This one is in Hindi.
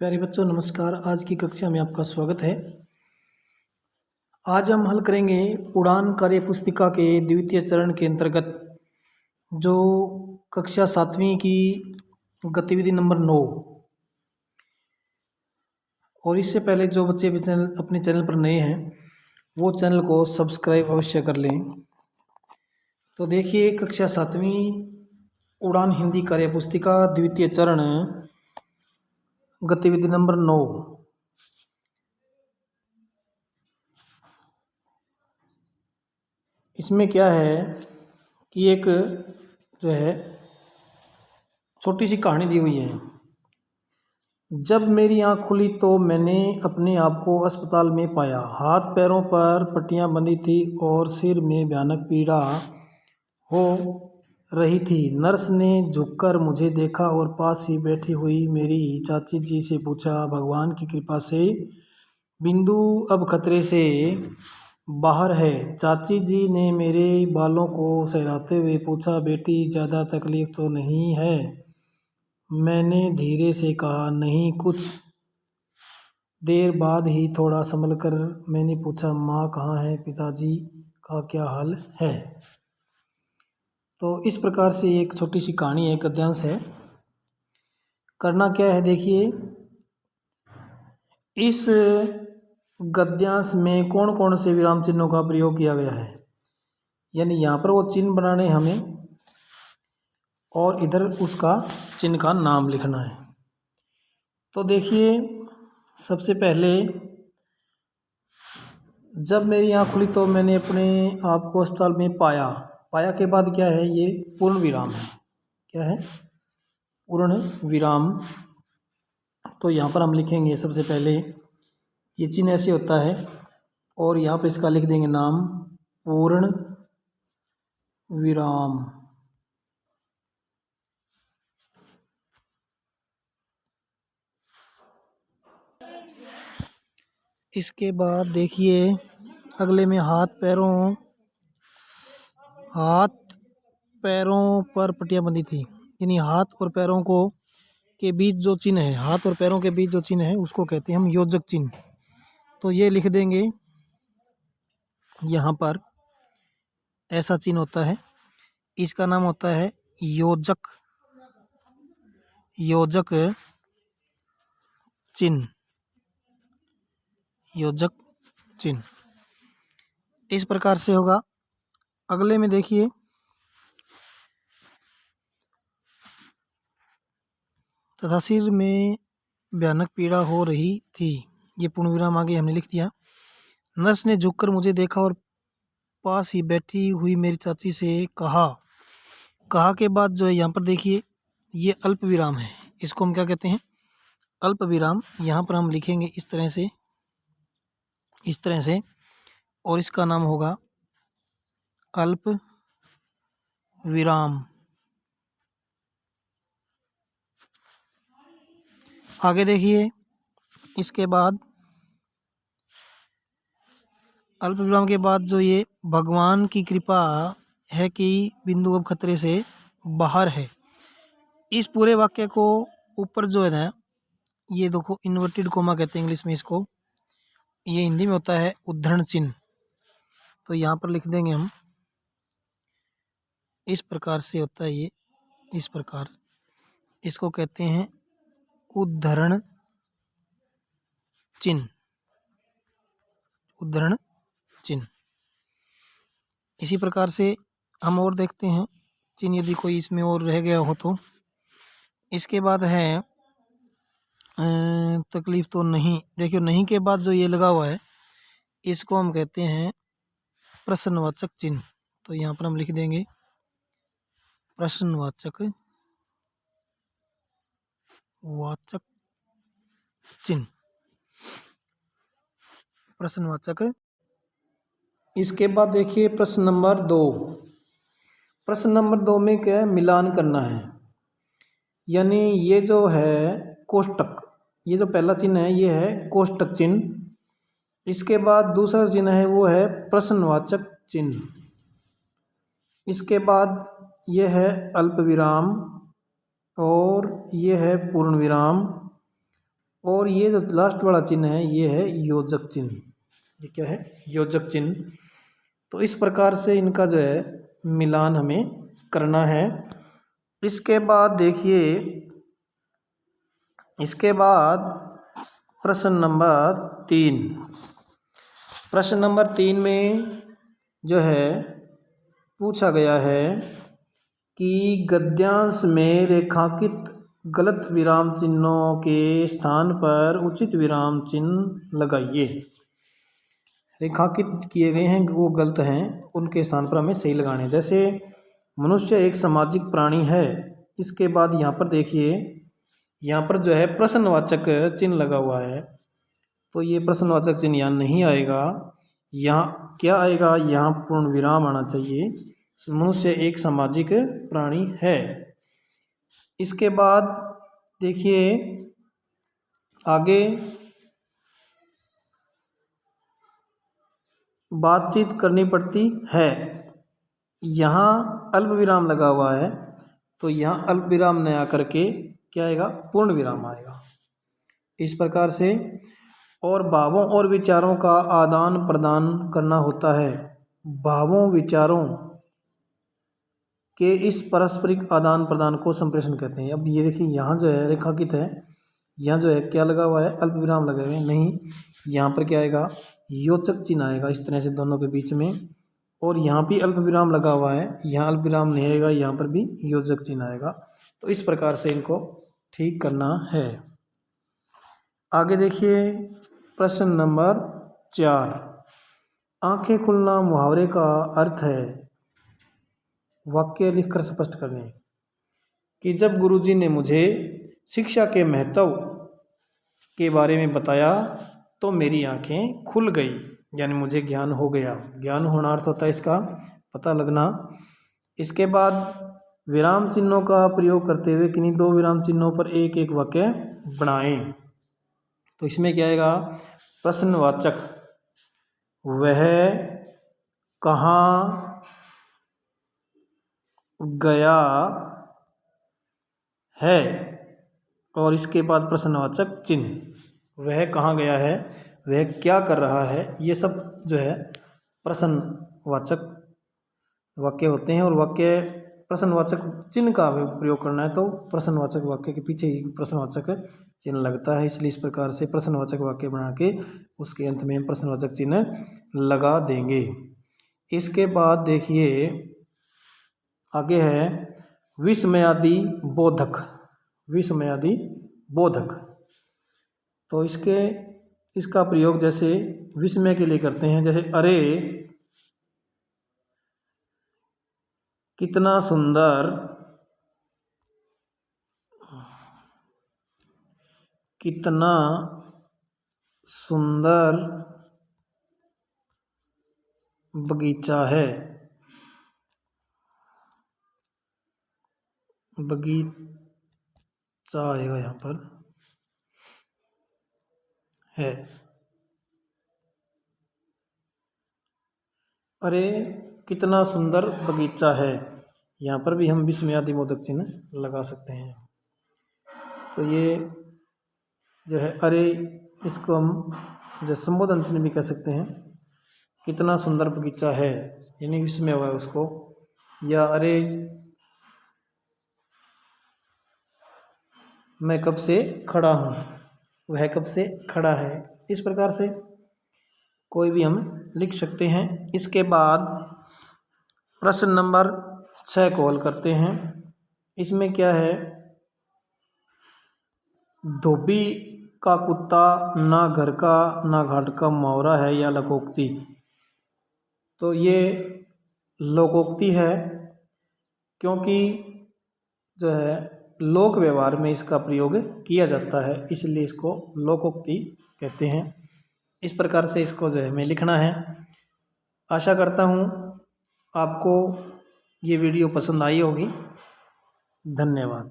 प्यारे बच्चों नमस्कार। आज की कक्षा में आपका स्वागत है। आज हम हल करेंगे उड़ान कार्य पुस्तिका के द्वितीय चरण के अंतर्गत जो कक्षा 7वीं की गतिविधि नंबर 9। और इससे पहले जो बच्चे अपने चैनल पर नए हैं वो चैनल को सब्सक्राइब अवश्य कर लें। तो देखिए कक्षा 7वीं उड़ान हिंदी कार्य पुस्तिका द्वितीय चरण गतिविधि नंबर 9। इसमें क्या है कि एक जो है छोटी सी कहानी दी हुई है। जब मेरी आँख खुली तो मैंने अपने आप को अस्पताल में पाया। हाथ पैरों पर पट्टियाँ बंधी थी और सिर में भयानक पीड़ा हो रही थी। नर्स ने झुककर मुझे देखा और पास ही बैठी हुई मेरी चाची जी से पूछा, भगवान की कृपा से बिंदु अब खतरे से बाहर है। चाची जी ने मेरे बालों को सहलाते हुए पूछा, बेटी ज़्यादा तकलीफ तो नहीं है? मैंने धीरे से कहा, नहीं। कुछ देर बाद ही थोड़ा संभल कर मैंने पूछा, माँ कहाँ है? पिताजी का क्या हाल है? तो इस प्रकार से एक छोटी सी कहानी है, गद्यांश है। करना क्या है देखिए, इस गद्यांश में कौन कौन से विराम चिन्हों का प्रयोग किया गया है, यानी यहाँ पर वो चिन्ह बनाने हमें और इधर उसका चिन्ह का नाम लिखना है। तो देखिए सबसे पहले जब मेरी आँख खुली तो मैंने अपने आप को अस्पताल में पाया। पाया के बाद क्या है, ये पूर्ण विराम है। क्या है? पूर्ण विराम। तो यहाँ पर हम लिखेंगे सबसे पहले ये चिन्ह ऐसे होता है और यहाँ पर इसका लिख देंगे नाम, पूर्ण विराम। इसके बाद देखिए अगले में हाथ पैरों पर पट्टियाँ बंधी थी, यानी हाथ और पैरों को के बीच जो चिन्ह है, हाथ और पैरों के बीच जो चिन्ह है उसको कहते हैं हम योजक चिन्ह। तो ये लिख देंगे, यहाँ पर ऐसा चिन्ह होता है, इसका नाम होता है योजक चिन्ह। योजक चिन्ह इस प्रकार से होगा। अगले में देखिए तथा सिर में भयानक पीड़ा हो रही थी, ये पूर्ण विराम आगे हमने लिख दिया। नर्स ने झुककर मुझे देखा और पास ही बैठी हुई मेरी चाची से कहा के बाद जो है यहाँ पर देखिए ये अल्प विराम है, इसको हम क्या कहते हैं? अल्प विराम। यहाँ पर हम लिखेंगे इस तरह से और इसका नाम होगा अल्प विराम। आगे देखिए इसके बाद अल्प विराम के बाद जो ये भगवान की कृपा है कि बिंदु अब खतरे से बाहर है, इस पूरे वाक्य को ऊपर जो है ना, ये देखो इन्वर्टेड कोमा कहते हैं इंग्लिश में इसको, ये हिंदी में होता है उद्धरण चिन्ह। तो यहाँ पर लिख देंगे हम, इस प्रकार से होता है ये, इस प्रकार इसको कहते हैं उद्धरण चिन्ह। उद्धरण चिन्ह। इसी प्रकार से हम और देखते हैं चिन्ह, यदि कोई इसमें और रह गया हो तो। इसके बाद है तकलीफ तो नहीं। देखियो नहीं के बाद जो ये लगा हुआ है इसको हम कहते हैं प्रश्नवाचक चिन्ह। तो यहाँ पर हम लिख देंगे प्रश्नवाचक चिन्ह, प्रश्नवाचक। इसके बाद देखिए प्रश्न नंबर 2। प्रश्न नंबर 2 में क्या है, मिलान करना है, यानी ये जो है कोष्टक, ये जो पहला चिन्ह है ये है कोष्टक चिन्ह। इसके बाद दूसरा चिन्ह है वो है प्रश्नवाचक चिन्ह। इसके बाद ये है अल्प विराम और ये है पूर्ण विराम और ये जो लास्ट वाला चिन्ह है ये है योजक चिन्ह। ये क्या है? योजक चिन्ह। तो इस प्रकार से इनका जो है मिलान हमें करना है। इसके बाद देखिए, इसके बाद प्रश्न नंबर 3। प्रश्न नंबर 3 में जो है पूछा गया है कि गद्यांश में रेखांकित गलत विराम चिन्हों के स्थान पर उचित विराम चिन्ह लगाइए। रेखांकित किए गए हैं वो गलत हैं, उनके स्थान पर हमें सही लगाने हैं। जैसे मनुष्य एक सामाजिक प्राणी है, इसके बाद यहाँ पर देखिए, यहाँ पर जो है प्रश्नवाचक चिन्ह लगा हुआ है, तो ये प्रश्नवाचक चिन्ह यहाँ नहीं आएगा। यहाँ क्या आएगा? यहाँ पूर्ण विराम आना चाहिए। मनुष्य एक सामाजिक प्राणी है। इसके बाद देखिए आगे, बातचीत करनी पड़ती है, यहाँ अल्प विराम लगा हुआ है, तो यहाँ अल्प विराम न आकर के क्या आएगा? पूर्ण विराम आएगा। इस प्रकार से। और भावों और विचारों का आदान प्रदान करना होता है। भावों विचारों के इस पारस्परिक आदान प्रदान को संप्रेषण कहते हैं। अब ये देखिए यहाँ जो है रेखांकित है, यहाँ जो है क्या लगा हुआ है? अल्प विराम लगे हुए हैं। नहीं, यहाँ पर क्या आएगा? योजक चिन्ह आएगा इस तरह से दोनों के बीच में। और यहाँ भी अल्प विराम लगा हुआ है, यहाँ अल्प विराम नहीं आएगा, यहाँ पर भी योजक चिन्ह आएगा। तो इस प्रकार से इनको ठीक करना है। आगे देखिए प्रश्न नंबर 4। आंखें खुलना मुहावरे का अर्थ है। वाक्य लिखकर स्पष्ट करने कि जब गुरुजी ने मुझे शिक्षा के महत्व के बारे में बताया तो मेरी आंखें खुल गई, यानी मुझे ज्ञान हो गया। ज्ञान होना अर्थ होता है इसका पता लगना। इसके बाद विराम चिन्हों का प्रयोग करते हुए किन्हीं 2 विराम चिन्हों पर एक एक वाक्य बनाएं। तो इसमें क्या आएगा? प्रश्नवाचक, वह कहाँ गया है, और इसके बाद प्रश्नवाचक चिन्ह, वह कहाँ गया है, वह क्या कर रहा है, ये सब जो है प्रश्नवाचक वाक्य होते हैं। और वाक्य प्रश्नवाचक चिन्ह का प्रयोग करना है तो प्रश्नवाचक वाक्य के पीछे ही प्रश्नवाचक चिन्ह लगता है। इसलिए इस प्रकार से प्रश्नवाचक वाक्य बना के उसके अंत में हम प्रश्नवाचक चिन्ह लगा देंगे। इसके बाद देखिए आगे है विस्मयादि बोधक। विस्मयादि बोधक, तो इसका प्रयोग जैसे विस्मय के लिए करते हैं, जैसे अरे कितना सुंदर, कितना सुंदर बगीचा है। बगीचा आएगा यहाँ पर है। अरे कितना सुंदर बगीचा है, यहाँ पर भी हम विस्मयादि बोधक चिन्ह लगा सकते हैं। तो ये जो है अरे, इसको हम जो संबोधन चिन्ह भी कह सकते हैं। कितना सुंदर बगीचा है यानी विस्मय हुआ है उसको, या अरे मैं कब से खड़ा हूँ, वह कब से खड़ा है। इस प्रकार से कोई भी हम लिख सकते हैं। इसके बाद प्रश्न नंबर 6 को हल करते हैं। इसमें क्या है? धोबी का कुत्ता ना घर का ना घाट का मुहावरा है या लोकोक्ति। तो ये लोकोक्ति है, क्योंकि जो है लोक व्यवहार में इसका प्रयोग किया जाता है, इसलिए इसको लोकोक्ति कहते हैं। इस प्रकार से इसको जो है हमें लिखना है। आशा करता हूँ आपको ये वीडियो पसंद आई होगी। धन्यवाद।